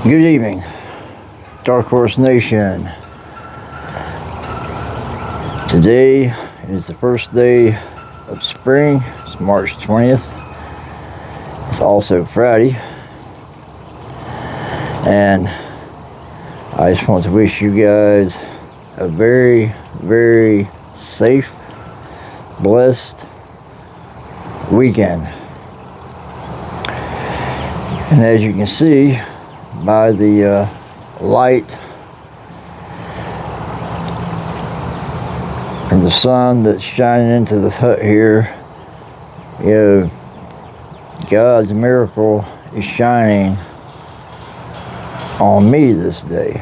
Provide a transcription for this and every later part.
Good evening, Dark Horse Nation. Today is the first day of spring. It's March 20th. It's also Friday. And I just want to wish you guys a very, very safe, blessed weekend. And as you can see by the light from the sun that's shining into the hut here, you know, God's miracle is shining on me this day.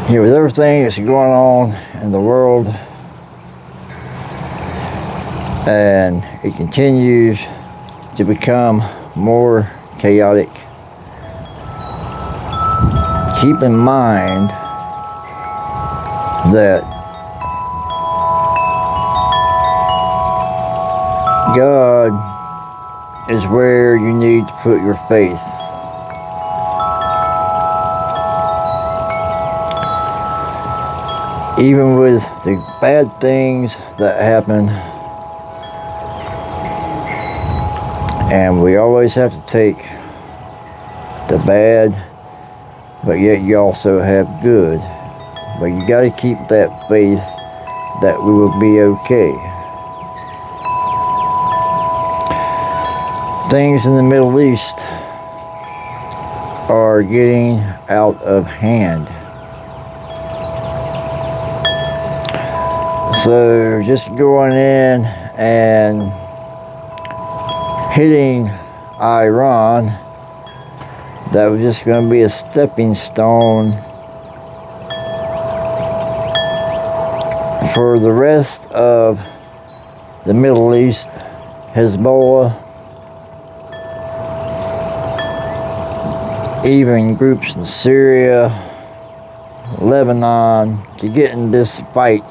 You know, with everything that's going on in the world, and it continues to become more chaotic, keep in mind that God is where you need to put your faith. Even with the bad things that happen, and we always have to take the bad, but yet you also have good. But you got to keep that faith that we will be okay. Things in the Middle East are getting out of hand. So just going in and hitting Iran, that was just going to be a stepping stone for the rest of the Middle East, Hezbollah, even groups in Syria, Lebanon, to get in this fight.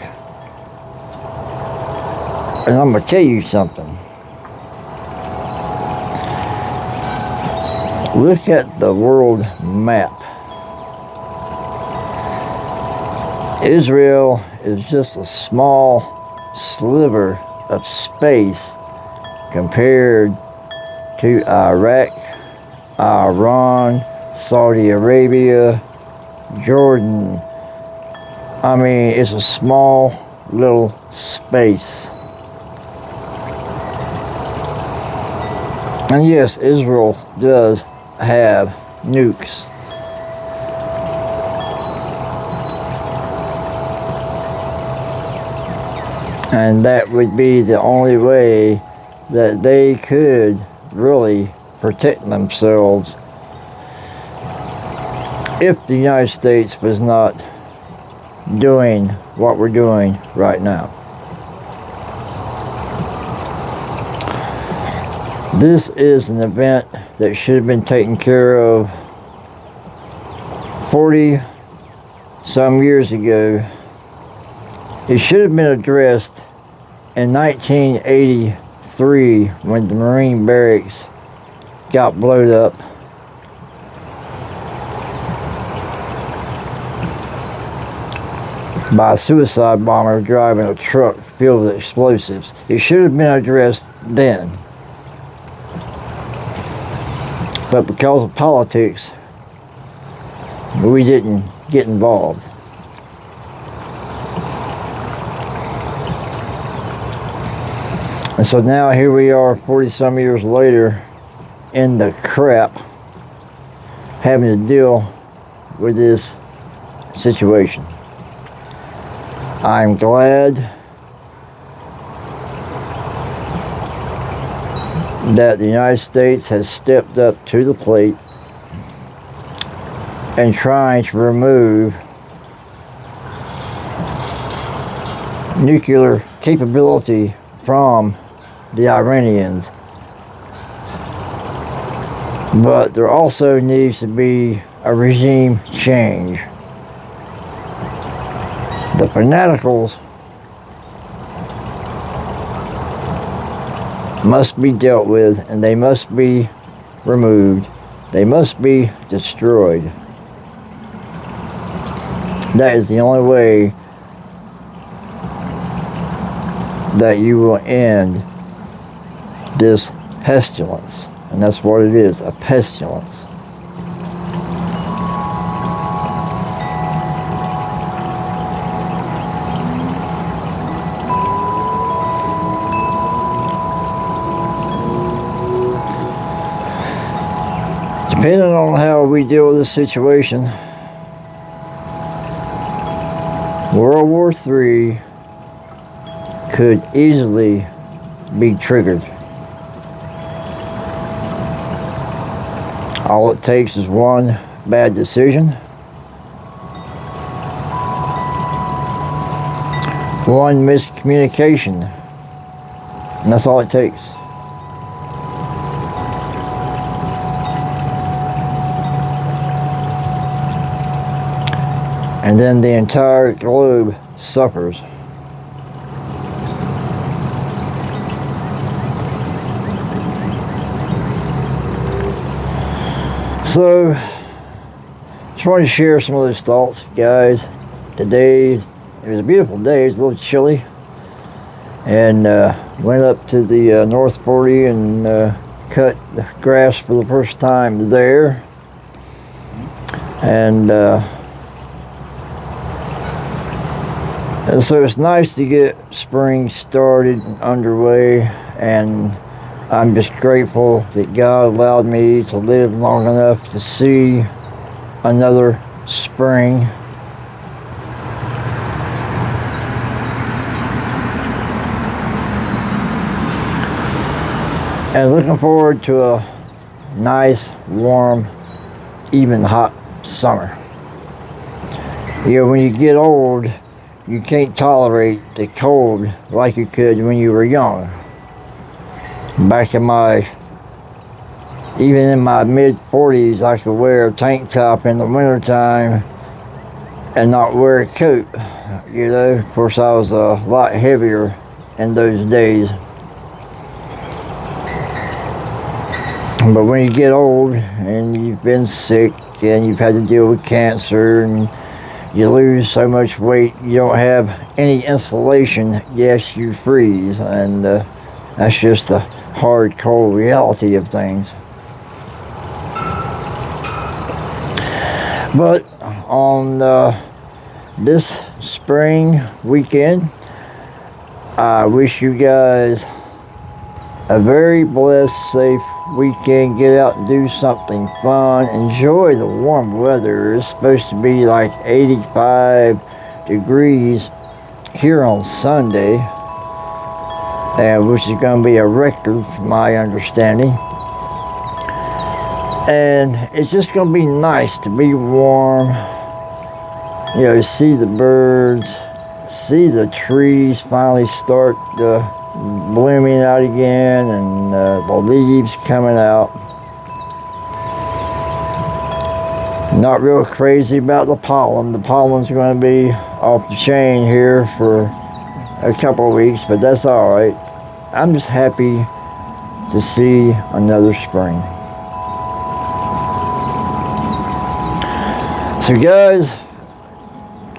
And I'm going to tell you something. Look at the world map. Israel is just a small sliver of space compared to Iraq, Iran, Saudi Arabia, Jordan. I mean, it's a small little space. And yes, Israel does have nukes. And that would be the only way that they could really protect themselves if the United States was not doing what we're doing right now. This is an event that should have been taken care of 40 some years ago. It should have been addressed in 1983 when the Marine barracks got blown up. By a suicide bomber driving a truck filled with explosives. It should have been addressed then. But because of politics, we didn't get involved. And so now here we are 40 some years later in the crap, having to deal with this situation. I'm glad that the United States has stepped up to the plate and trying to remove nuclear capability from the Iranians. But there also needs to be a regime change. The fanaticals must be dealt with, and they must be removed. They must be destroyed. That is the only way that you will end this pestilence. And that's what it is, a pestilence. Depending on how we deal with this situation, World War III could easily be triggered. All it takes is one bad decision, one miscommunication, and that's all it takes. And then the entire globe suffers. So, just wanted to share some of those thoughts, guys. Today, it was a beautiful day. It was a little chilly. And went up to the North 40 and cut the grass for the first time there. And so it's nice to get spring started and underway, and I'm just grateful that God allowed me to live long enough to see another spring. And looking forward to a nice, warm, even hot summer. You know, when you get old, you can't tolerate the cold like you could when you were young. Back in even in my mid-40s, I could wear a tank top in the wintertime and not wear a coat. You know, of course, I was a lot heavier in those days. But when you get old and you've been sick and you've had to deal with cancer and you lose so much weight, you don't have any insulation, yes, you freeze. And that's just the hard, cold reality of things. But on this spring weekend, I wish you guys a very blessed, safe weekend. Get out and do something fun. Enjoy the warm weather. It's supposed to be like 85 degrees here on Sunday, which is going to be a record from my understanding. And it's just going to be nice to be warm, you know, see the birds, see the trees finally start blooming out again, and the leaves coming out. Not real crazy about the pollen. The pollen's going to be off the chain here for a couple of weeks, but that's all right. I'm just happy to see another spring. So guys,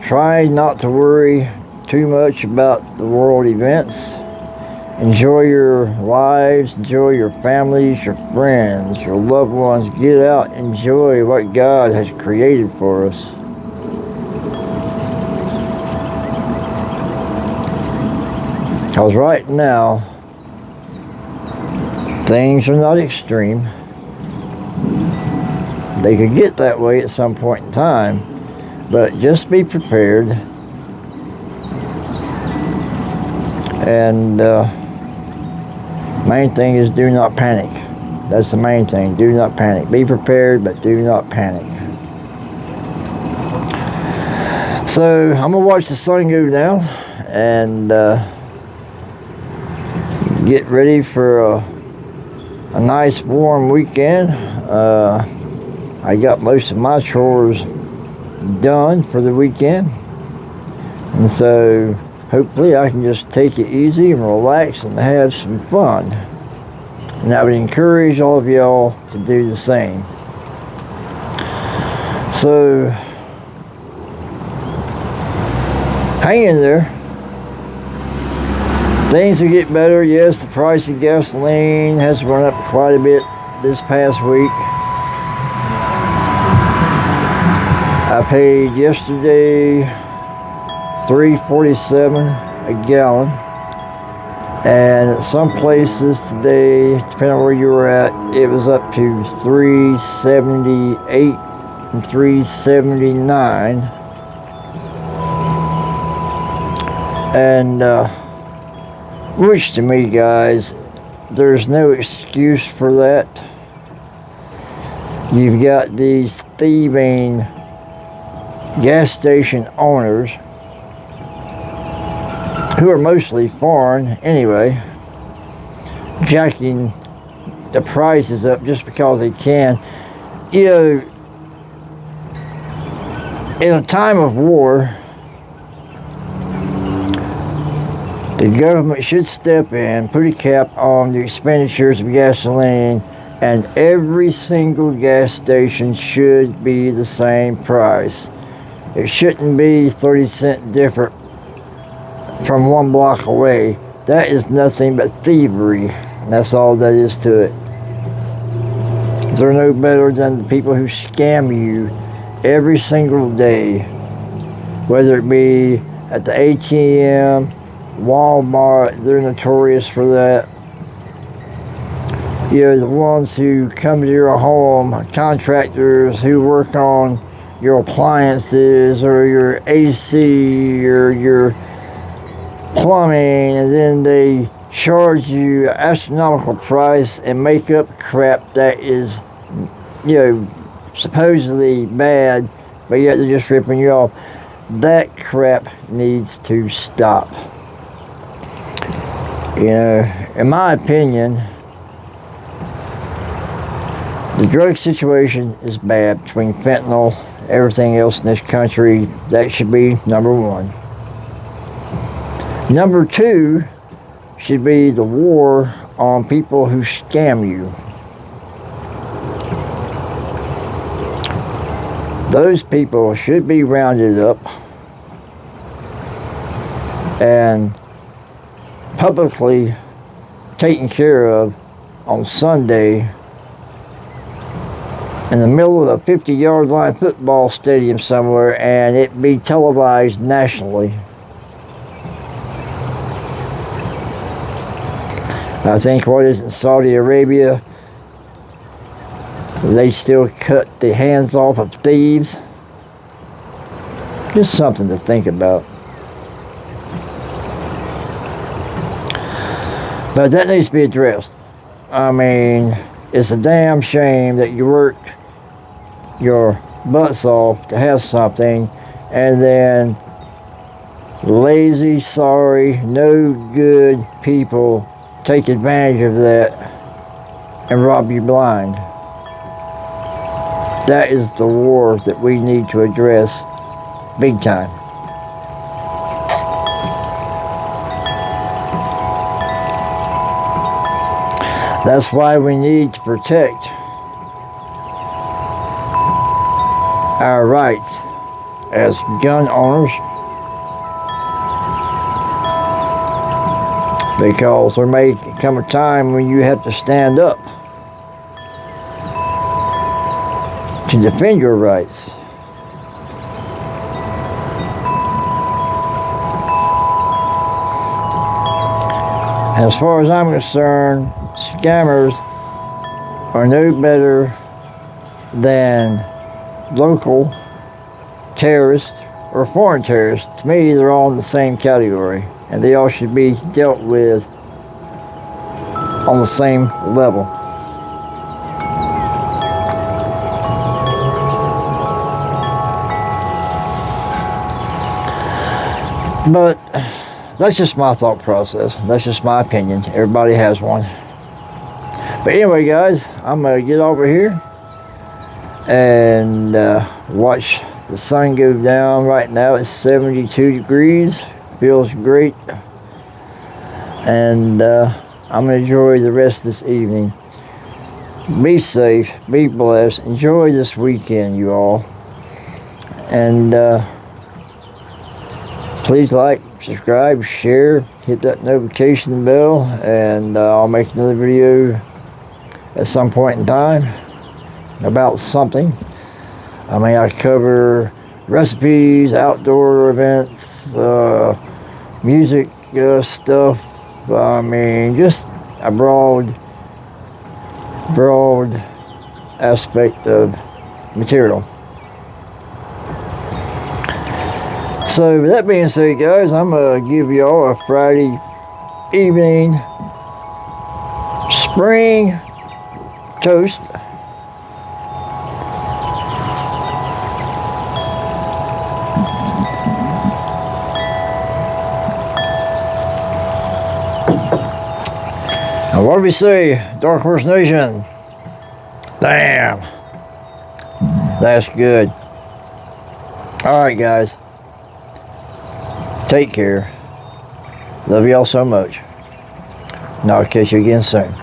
try not to worry too much about the world events. Enjoy your lives, enjoy your families, your friends, your loved ones. Get out, enjoy what God has created for us. Because right now, things are not extreme. They could get that way at some point in time, but just be prepared. And main thing is do not panic. That's the main thing. Do not panic. Be prepared, but do not panic. So I'm gonna watch the sun go down and get ready for a nice warm weekend. I got most of my chores done for the weekend, and so hopefully I can just take it easy and relax and have some fun. And I would encourage all of y'all to do the same. So, hang in there. Things will get better. Yes, the price of gasoline has gone up quite a bit this past week. I paid yesterday $3.47 a gallon, and at some places today, depending on where you were at, it was up to $3.78 and $3.79. And which to me, guys, there's no excuse for that. You've got these thieving gas station owners, who are mostly foreign anyway, jacking the prices up just because they can. You know, in a time of war, the government should step in, put a cap on the expenditures of gasoline, and every single gas station should be the same price. It shouldn't be 30 cents different from one block away. That is nothing but thievery. And that's all that is to it. They're no better than the people who scam you every single day, whether it be at the ATM, Walmart. They're notorious for that. You know, the ones who come to your home, contractors who work on your appliances or your AC or your plumbing, and then they charge you an astronomical price and make up crap that is, you know, supposedly bad, but yet they're just ripping you off. That crap needs to stop. You know, in my opinion, the drug situation is bad between fentanyl, everything else in this country. That should be number one. Number two should be the war on people who scam you. Those people should be rounded up and publicly taken care of on Sunday in the middle of a 50-yard line football stadium somewhere, and it be televised nationally. I think, what is it, in Saudi Arabia, they still cut the hands off of thieves. Just something to think about. But that needs to be addressed. I mean, it's a damn shame that you worked your butts off to have something, and then lazy, sorry, no good people take advantage of that and rob you blind. That is the war that we need to address big time. That's why we need to protect our rights as gun owners, because there may come a time when you have to stand up to defend your rights. As far as I'm concerned, scammers are no better than local terrorists or foreign terrorists. To me, they're all in the same category, and they all should be dealt with on the same level. But that's just my thought process. That's just my opinion. Everybody has one. But anyway, guys, I'm going to get over here and watch the sun go down. Right now it's 72 degrees. Feels great. And I'm going to enjoy the rest of this evening. Be safe, be blessed, enjoy this weekend, you all. And please like, subscribe, share, hit that notification bell, and I'll make another video at some point in time about something. I mean, I cover recipes, outdoor events, music stuff. I mean, just a broad aspect of material. So with that being said, guys, I'm gonna give y'all a Friday evening spring toast. Now what do we say, Dark Horse Nation? Damn, that's good. Alright guys, take care. Love y'all so much. And I'll catch you again soon.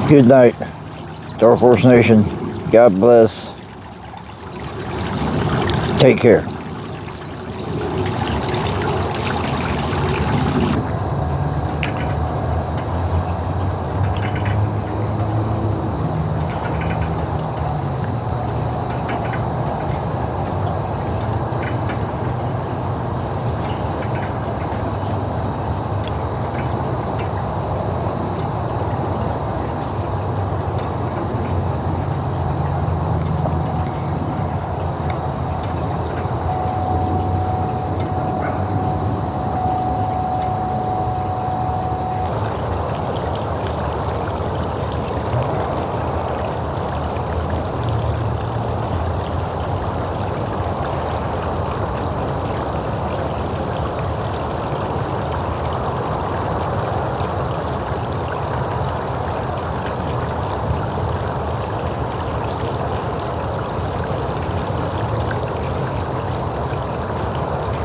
Good night, Dark Horse Nation. God bless. Take care.